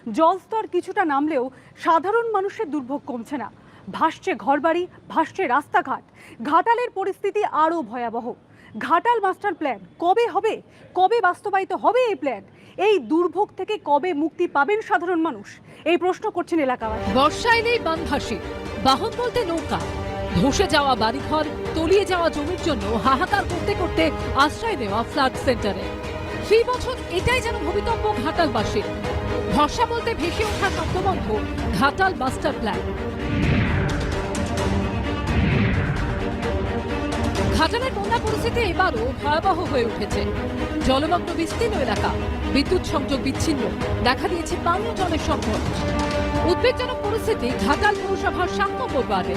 জলস্তর কিছুটা নামলেও সাধারণ মানুষের দুর্ভোগ কমছে না। ভাসছে ঘরবাড়ি, ভাসছে রাস্তাঘাট। ঘাটালের পরিস্থিতি আরও ভয়াবহ। ঘাটাল মাস্টার প্ল্যান কবে হবে, কবে বাস্তবায়িত হবে এই প্ল্যান? এই দুর্ভোগ থেকে কবে মুক্তি পাবেন সাধারণ মানুষ, এই প্রশ্ন করছেন এলাকাবাসী। বর্ষা এলেই বান ভাসে, বাহন বলতে নৌকা। ধসে যাওয়া বাড়িঘর, তলিয়ে যাওয়া জমির জন্য হাহাকার করতে করতে আশ্রয় নেওয়া ফ্লাড সেন্টারে। ফি বছর এটাই যেন ভবিতব্য ঘাটালবাসীর। ভরসা বলতে ভেসে ওঠা শব্দবন্ধ ঘাটাল মাস্টার প্ল্যান। ঘাটালের বন্যা পরিস্থিতি এবারও ভয়াবহ হয়ে উঠেছে। জলমগ্ন বিস্তীর্ণ এলাকা, বিদ্যুৎ সংযোগ বিচ্ছিন্ন, দেখা দিয়েছে পানীয় জলের সংকট। উদ্বেগজনক পরিস্থিতি ঘাটাল পৌরসভার 7 নম্বর ওয়ার্ডে।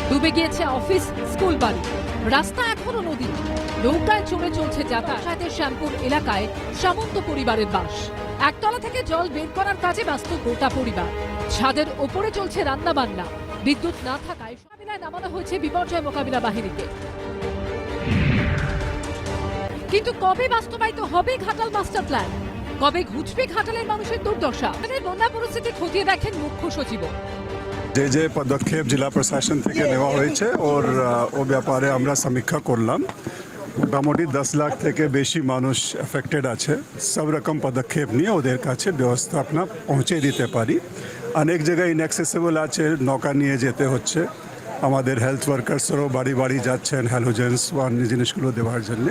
ডুবে গিয়েছে অফিস, স্কুল বাড়ি, রাস্তা এখনো নদী। নৌকায় চড়ে চলছে যাতায়াতের শ্যামপুর এলাকায় সামন্ত পরিবারের বাস। একতলা থেকে জল বের করার কাজে ব্যস্ত গোটা পরিবার। ছাদের ওপরে চলছে রান্না বান্না। বিদ্যুৎ না থাকায় মোকাবিলায় নামানো হয়েছে বিপর্যয় মোকাবিলা বাহিনীকে। কিন্তু কবে বাস্তবায়িত হবে ঘাটাল মাস্টার প্ল্যান? কবে ঘুচবে ঘাটালের মানুষের দুর্দশা? বন্যা পরিস্থিতি খতিয়ে দেখেন মুখ্য সচিব। যে পদক্ষেপ জেলা প্রশাসন থেকে নেওয়া হয়েছে ওর ও ব্যাপারে আমরা সমীক্ষা করলাম। মোটামুটি 10 লাখ থেকে বেশি মানুষ এফেক্টেড আছে। সব রকম পদক্ষেপ নিয়ে ওদের কাছে ব্যবস্থা আপনার পৌঁছে দিতে পারি। অনেক জায়গায় ইনঅ্যাক্সেসিবল আছে, নৌকা নিয়ে যেতে হচ্ছে। আমাদের হেলথ ওয়ার্কার্সরাও বাড়ি বাড়ি যাচ্ছেন হ্যালোজেন্স বা অন্য জিনিসগুলো দেওয়ার জন্য।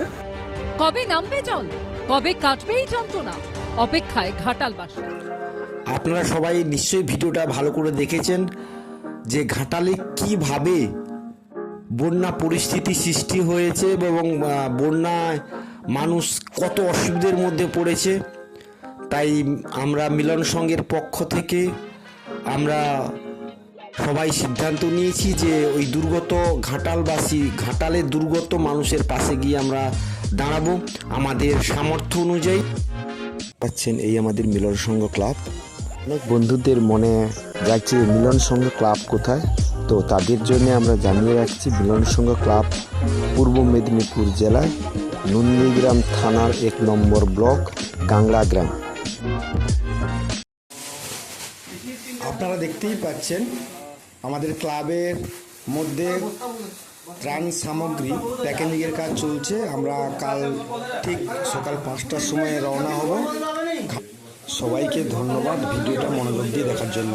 কবে নামবে জল, কবে কাটবে এই যন্ত্রণা, অপেক্ষায় ঘাটালবাসী। আপনারা সবাই নিশ্চয়ই ভিডিওটা ভালো করে দেখেছেন যে ঘাটালে কিভাবে বন্যা পরিস্থিতি সৃষ্টি হয়েছে এবং বন্যায় মানুষ কত অসুবিধার মধ্যে পড়েছে। তাই আমরা মিলন সংঘের পক্ষ থেকে আমরা সবাই সিদ্ধান্ত নিয়েছি যে ওই দুর্গত ঘাটালবাসী, ঘাটালের দুর্গত মানুষের পাশে গিয়ে আমরা দাঁড়াবো আমাদের সামর্থ্য অনুযায়ী। পাচ্ছেন এই আমাদের মিলন সংঘ ক্লাব। অনেক বন্ধুদের মনে যাচ্ছে মিলন সংঘ ক্লাব কোথায়, তো তাদের জন্য আমরা জানিয়ে রাখছি মিলন সংঘ ক্লাব পূর্ব মেদিনীপুর জেলায় নন্দীগ্রাম থানার 1 নম্বর ব্লক গাংলা গ্রাম। আপনারা দেখতেই পাচ্ছেন আমাদের ক্লাবের মধ্যে ত্রাণ সামগ্রী প্যাকেজিংয়ের কাজ চলছে। আমরা কাল ঠিক সকাল 5টার সময় রওনা হব। সবাইকে ধন্যবাদ ভিডিওটা মনোযোগ দিয়ে দেখার জন্য।